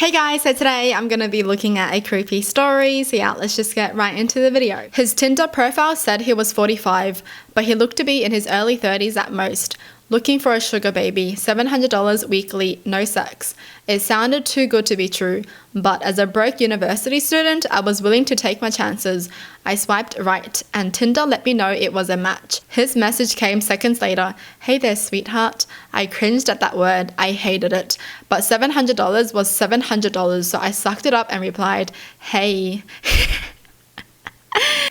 Hey guys, so today I'm going to be looking at a creepy story, so yeah, let's just get right into the video. His Tinder profile said he was 45, but he looked to be in his early 30s at most. Looking for a sugar baby, $700 weekly, no sex. It sounded too good to be true, but as a broke university student, I was willing to take my chances. I swiped right, and Tinder let me know it was a match. His message came seconds later. Hey there, sweetheart. I cringed at that word. I hated it. But $700 was $700, so I sucked it up and replied, hey.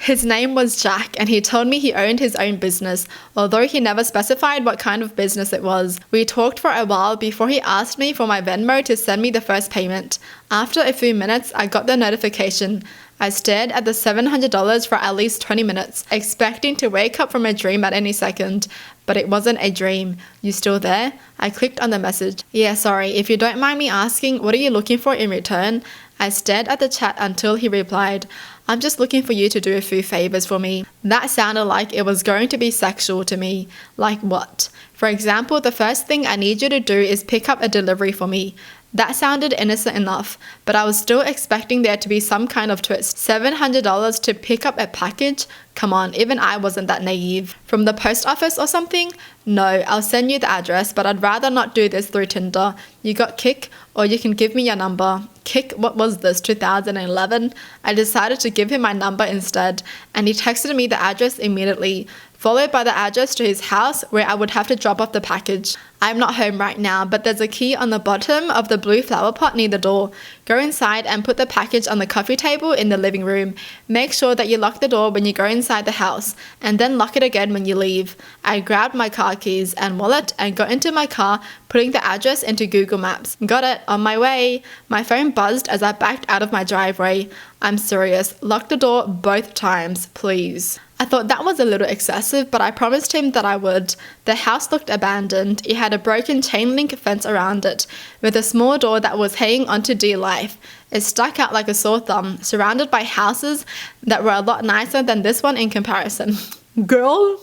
His name was Jack, and he told me he owned his own business, although he never specified what kind of business it was. We talked for a while before he asked me for my Venmo to send me the first payment. After a few minutes, I got the notification. I stared at the $700 for at least 20 minutes, expecting to wake up from a dream at any second. But it wasn't a dream. You still there? I clicked on the message. Yeah, sorry, if you don't mind me asking, what are you looking for in return? I stared at the chat until he replied, I'm just looking for you to do a few favors for me. That sounded like it was going to be sexual to me. Like what? For example, the first thing I need you to do is pick up a delivery for me. That sounded innocent enough, but I was still expecting there to be some kind of twist. $700 to pick up a package? Come on, even I wasn't that naive. From the post office or something? No, I'll send you the address, but I'd rather not do this through Tinder. You got Kik, or you can give me your number. Kik, what was this, 2011? I decided to give him my number instead, and he texted me the address immediately, followed by the address to his house where I would have to drop off the package. I'm not home right now, but there's a key on the bottom of the blue flower pot near the door. Go inside and put the package on the coffee table in the living room. Make sure that you lock the door when you go inside the house, and then lock it again when you leave. I grabbed my car keys and wallet and got into my car, putting the address into Google Maps. Got it, on my way. My phone buzzed as I backed out of my driveway. I'm serious. Lock the door both times, please. I thought that was a little excessive, but I promised him that I would. The house looked abandoned. It had a broken chain link fence around it, with a small door that was hanging onto dear life. It stuck out like a sore thumb, surrounded by houses that were a lot nicer than this one in comparison. Girl?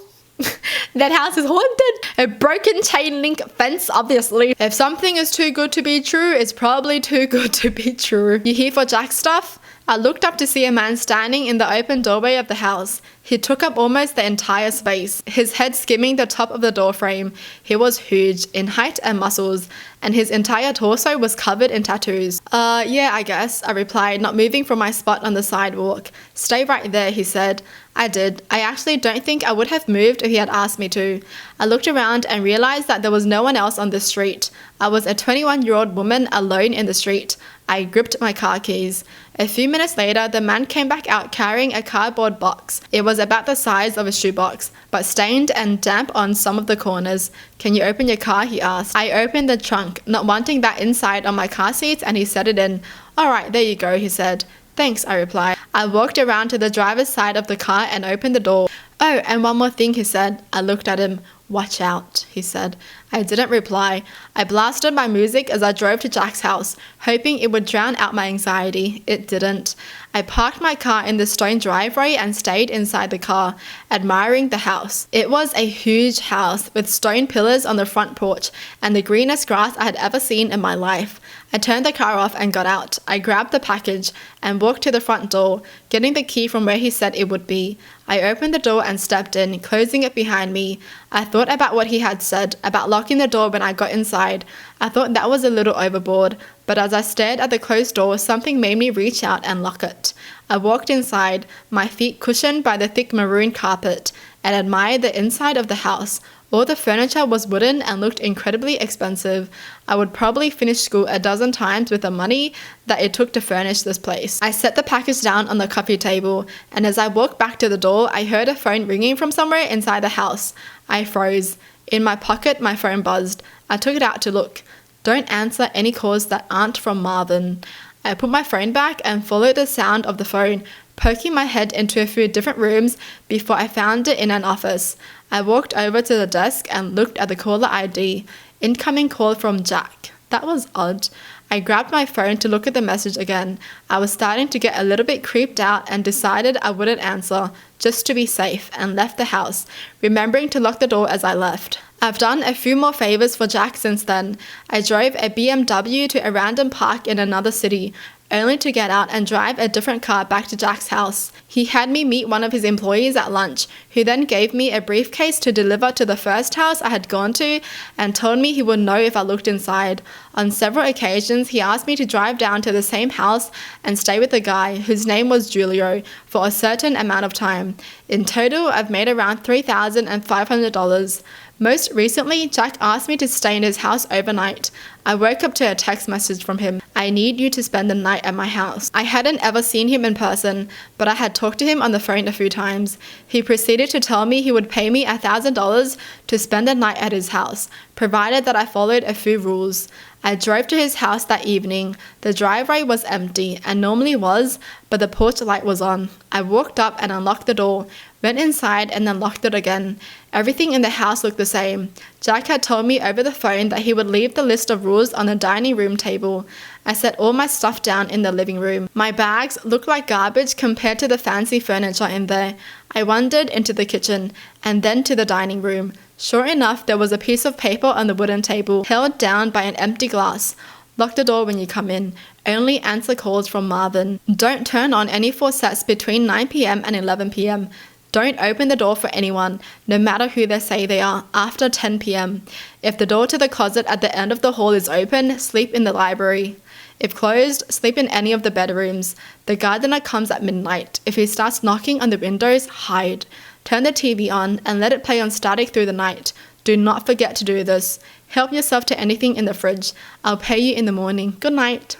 That house is haunted. A broken chain link fence, obviously. If something is too good to be true, it's probably too good to be true. You here for Jack stuff? I looked up to see a man standing in the open doorway of the house. He took up almost the entire space, his head skimming the top of the doorframe. He was huge in height and muscles, and his entire torso was covered in tattoos. Yeah, I guess, I replied, not moving from my spot on the sidewalk. Stay right there, he said. I did. I actually don't think I would have moved if he had asked me to. I looked around and realized that there was no one else on the street. I was a 21-year-old woman alone in the street. I gripped my car keys. A few minutes later, the man came back out carrying a cardboard box. It was about the size of a shoebox, but stained and damp on some of the corners. Can you open your car? He asked. I opened the trunk, not wanting that inside on my car seats, and he set it in. All right, there you go, he said. Thanks, I replied. I walked around to the driver's side of the car and opened the door. Oh, and one more thing, he said. I looked at him. Watch out, he said. I didn't reply. I blasted my music as I drove to Jack's house, hoping it would drown out my anxiety. It didn't. I parked my car in the stone driveway and stayed inside the car, admiring the house. It was a huge house with stone pillars on the front porch and the greenest grass I had ever seen in my life. I turned the car off and got out. I grabbed the package and walked to the front door, getting the key from where he said it would be. I opened the door and stepped in, closing it behind me. I thought about what he had said, about locking the door when I got inside. I thought that was a little overboard, but as I stared at the closed door, something made me reach out and lock it. I walked inside, my feet cushioned by the thick maroon carpet, and admired the inside of the house. All the furniture was wooden and looked incredibly expensive. I would probably finish school a dozen times with the money that it took to furnish this place. I set the package down on the coffee table, and as I walked back to the door, I heard a phone ringing from somewhere inside the house. I froze. In my pocket, my phone buzzed. I took it out to look. Don't answer any calls that aren't from Marvin. I put my phone back and followed the sound of the phone, poking my head into a few different rooms before I found it in an office. I walked over to the desk and looked at the caller ID. Incoming call from Jack. That was odd. I grabbed my phone to look at the message again. I was starting to get a little bit creeped out and decided I wouldn't answer, just to be safe, and left the house, remembering to lock the door as I left. I've done a few more favors for Jack since then. I drove a BMW to a random park in another city, only to get out and drive a different car back to Jack's house. He had me meet one of his employees at lunch, who then gave me a briefcase to deliver to the first house I had gone to and told me he would know if I looked inside. On several occasions, he asked me to drive down to the same house and stay with the guy, whose name was Julio, for a certain amount of time. In total, I've made around $3,500. Most recently, Jack asked me to stay in his house overnight. I woke up to a text message from him. I need you to spend the night at my house. I hadn't ever seen him in person, but I had talked to him on the phone a few times. He proceeded to tell me he would pay me $1,000 to spend the night at his house, provided that I followed a few rules. I drove to his house that evening. The driveway was empty, and normally was, but the porch light was on. I walked up and unlocked the door, went inside and then locked it again. Everything in the house looked the same. Jack had told me over the phone that he would leave the list of rules on the dining room table. I set all my stuff down in the living room. My bags looked like garbage compared to the fancy furniture in there. I wandered into the kitchen and then to the dining room. Sure enough, there was a piece of paper on the wooden table, held down by an empty glass. Lock the door when you come in. Only answer calls from Marvin. Don't turn on any faucets between 9 p.m. and 11 p.m. Don't open the door for anyone, no matter who they say they are, after 10 p.m. If the door to the closet at the end of the hall is open, sleep in the library. If closed, sleep in any of the bedrooms. The gardener comes at midnight. If he starts knocking on the windows, hide. Turn the TV on and let it play on static through the night. Do not forget to do this. Help yourself to anything in the fridge. I'll pay you in the morning. Good night.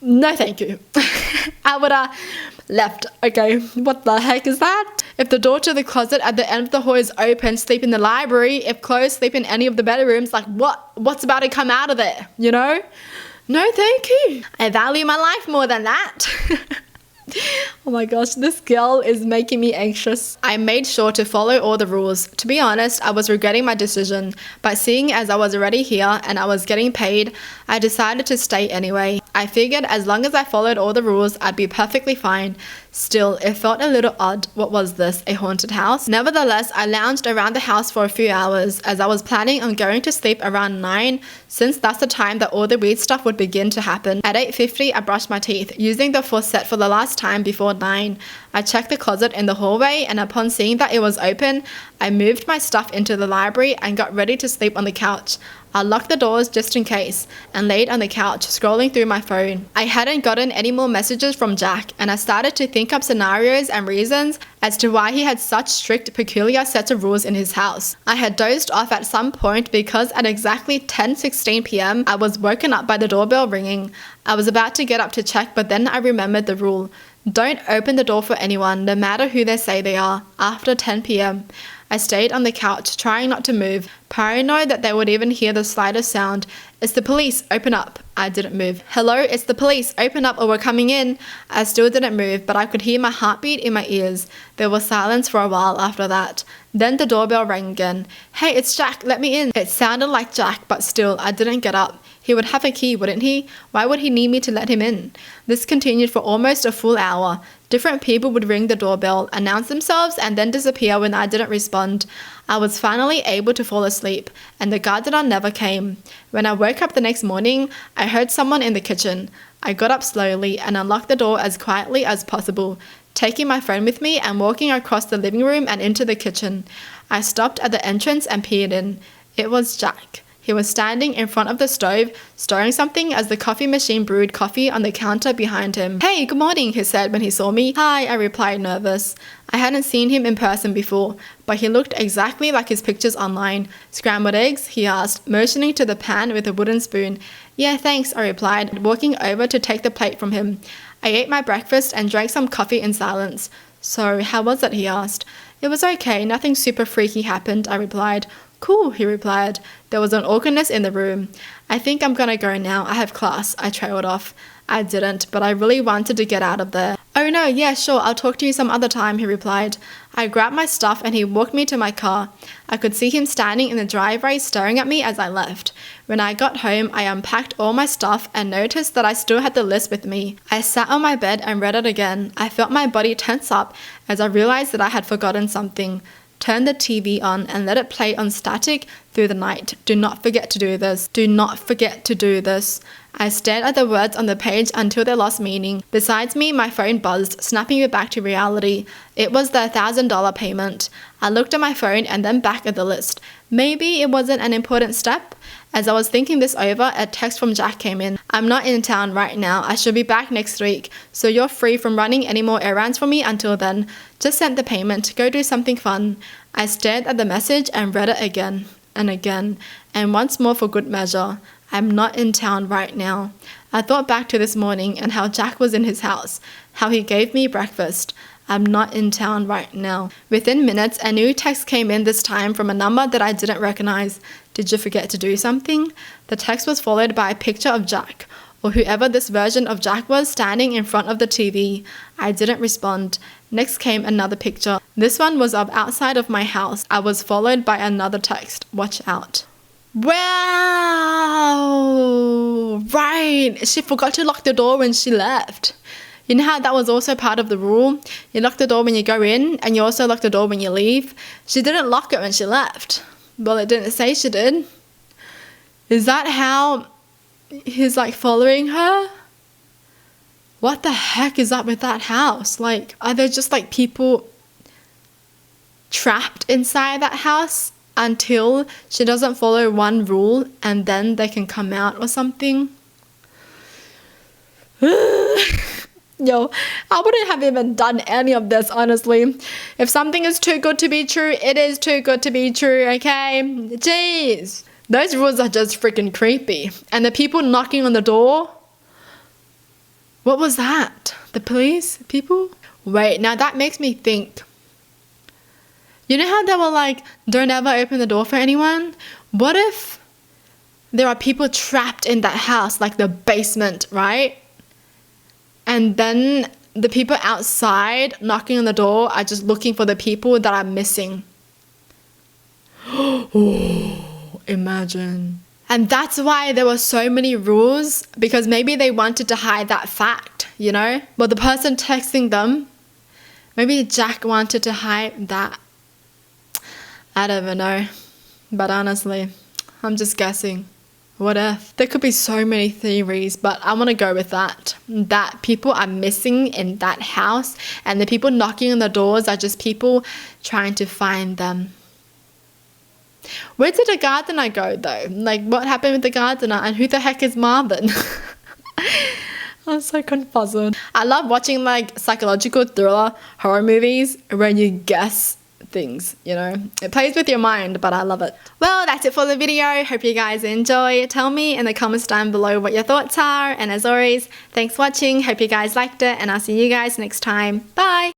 No, thank you. I would have left. Okay, what the heck is that? If the door to the closet at the end of the hall is open, sleep in the library. If closed, sleep in any of the bedrooms. Like, what's about to come out of there, you know? No, thank you. I value my life more than that. Oh my gosh, this girl is making me anxious. I made sure to follow all the rules. To be honest, I was regretting my decision, but seeing as I was already here and I was getting paid, I decided to stay anyway. I figured as long as I followed all the rules, I'd be perfectly fine. Still, it felt a little odd. What was this, a haunted house? Nevertheless, I lounged around the house for a few hours, as I was planning on going to sleep around 9, since that's the time that all the weird stuff would begin to happen. At 8:50, I brushed my teeth, using the faucet for the last time before 9. I checked the closet in the hallway, and upon seeing that it was open, I moved my stuff into the library and got ready to sleep on the couch. I locked the doors just in case and laid on the couch scrolling through my phone. I hadn't gotten any more messages from Jack, and I started to think up scenarios and reasons as to why he had such strict, peculiar sets of rules in his house. I had dozed off at some point because at exactly 10:16 p.m. I was woken up by the doorbell ringing. I was about to get up to check, but then I remembered the rule. Don't open the door for anyone, no matter who they say they are, after 10 p.m. I stayed on the couch, trying not to move, paranoid that they would even hear the slightest sound. It's the police, open up. I didn't move. Hello, it's the police, open up or we're coming in. I still didn't move, but I could hear my heartbeat in my ears. There was silence for a while after that. Then the doorbell rang again. Hey, it's Jack, let me in. It sounded like Jack, but still, I didn't get up. He would have a key, wouldn't he? Why would he need me to let him in? This continued for almost a full hour. Different people would ring the doorbell, announce themselves, and then disappear when I didn't respond. I was finally able to fall asleep, and the gardener never came. When I woke up the next morning, I heard someone in the kitchen. I got up slowly and unlocked the door as quietly as possible, taking my phone with me and walking across the living room and into the kitchen. I stopped at the entrance and peered in. It was Jack. He was standing in front of the stove, stirring something as the coffee machine brewed coffee on the counter behind him. Hey, good morning, he said when he saw me. Hi, I replied, nervous. I hadn't seen him in person before, but he looked exactly like his pictures online. Scrambled eggs, he asked, motioning to the pan with a wooden spoon. Yeah, thanks, I replied, walking over to take the plate from him. I ate my breakfast and drank some coffee in silence. So, how was it, he asked. It was okay, nothing super freaky happened, I replied. Cool, he replied. There was an awkwardness in the room. I think I'm gonna go now. I have class, I trailed off. I didn't, but I really wanted to get out of there. Oh no, yeah, sure, I'll talk to you some other time, he replied. I grabbed my stuff and he walked me to my car. I could see him standing in the driveway staring at me as I left. When I got home, I unpacked all my stuff and noticed that I still had the list with me. I sat on my bed and read it again. I felt my body tense up as I realized that I had forgotten something. Turn the TV on and let it play on static through the night. Do not forget to do this. Do not forget to do this. I stared at the words on the page until they lost meaning. Besides me, my phone buzzed, snapping me back to reality. It was the $1,000 payment. I looked at my phone and then back at the list. Maybe it wasn't an important step? As I was thinking this over, a text from Jack came in. I'm not in town right now. I should be back next week. So you're free from running any more errands for me until then. Just send the payment. Go do something fun. I stared at the message and read it again and again, and once more for good measure. I'm not in town right now. I thought back to this morning and how Jack was in his house, how he gave me breakfast. I'm not in town right now. Within minutes, a new text came in, this time from a number that I didn't recognize. Did you forget to do something? The text was followed by a picture of Jack, or whoever this version of Jack was, standing in front of the TV. I didn't respond. Next came another picture. This one was of outside of my house. I was followed by another text. Watch out. Wow! Right! She forgot to lock the door when she left. You know how that was also part of the rule? You lock the door when you go in, and you also lock the door when you leave. She didn't lock it when she left. Well, it didn't say she did. Is that how he's like following her? What the heck is up with that house? Like, are there just like people trapped inside that house until she doesn't follow one rule and then they can come out or something? Yo, I wouldn't have even done any of this, honestly. If something is too good to be true, it is too good to be true, okay? Jeez. Those rules are just freaking creepy. And the people knocking on the door, what was that? The police people? Wait, now that makes me think. You know how they were like, don't ever open the door for anyone? What if there are people trapped in that house, like the basement, right? And then the people outside knocking on the door are just looking for the people that are missing. Oh, imagine. And that's why there were so many rules, because maybe they wanted to hide that fact, you know? Well, the person texting them, maybe Jack wanted to hide that. I don't even know. But honestly, I'm just guessing. What if? There could be so many theories, but I want to go with that. That people are missing in that house, and the people knocking on the doors are just people trying to find them. Where did the gardener go though? Like, what happened with the gardener, and who the heck is Marvin? I'm so confused. I love watching like psychological thriller horror movies where you guess things, you know. It plays with your mind, but I love it. Well, that's it for the video. Hope you guys enjoy. Tell me in the comments down below what your thoughts are, and as always, thanks for watching. Hope you guys liked it, and I'll see you guys next time. Bye!